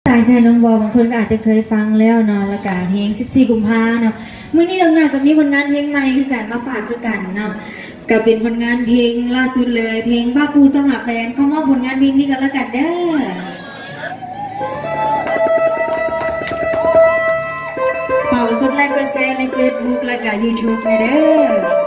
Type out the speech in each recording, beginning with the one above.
ตายแซนน้องบอบางคนก็อาจจะเคยฟังแล้วเนาะละกาเพลง14 กุมภาเนาะมื้อนี้น้องนาก็มีผลงานเพลงใหม่คือกันมาฝากคือกันเนาะก็เป็นผลงานเพลงล่าสุดเลยเพลงบ้ากูสมัครแฟนเขามาผลงานเพลงนี้กันละกันเด้อฝากกดไลค์กดแชร์ใน Facebook และก็ YouTube เด้อ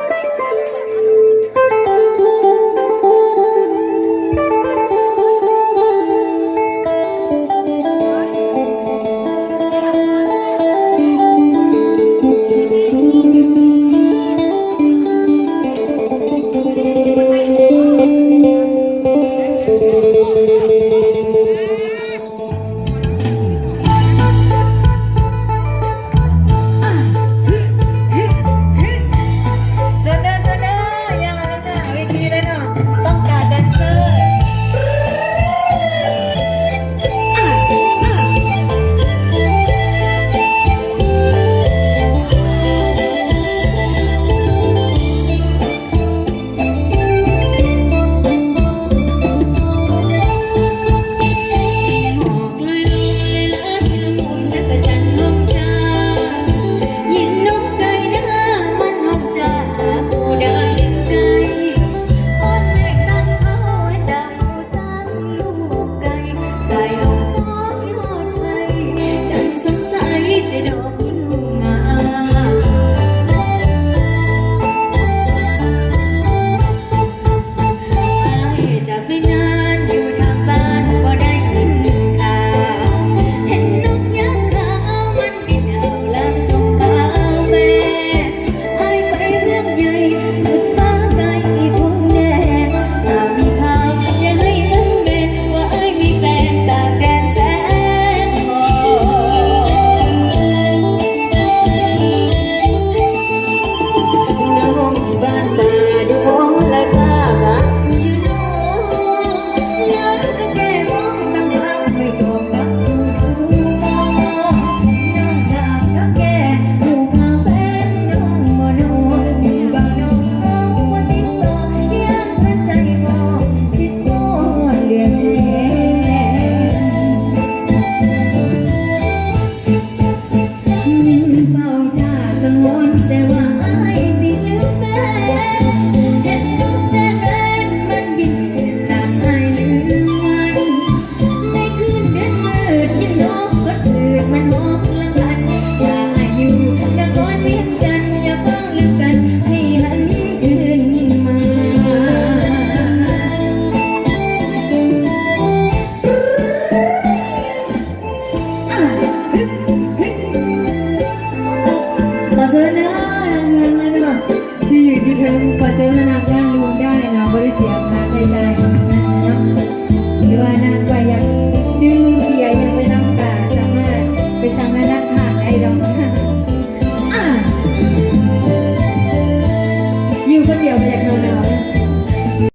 ที่ยืนที่เธอ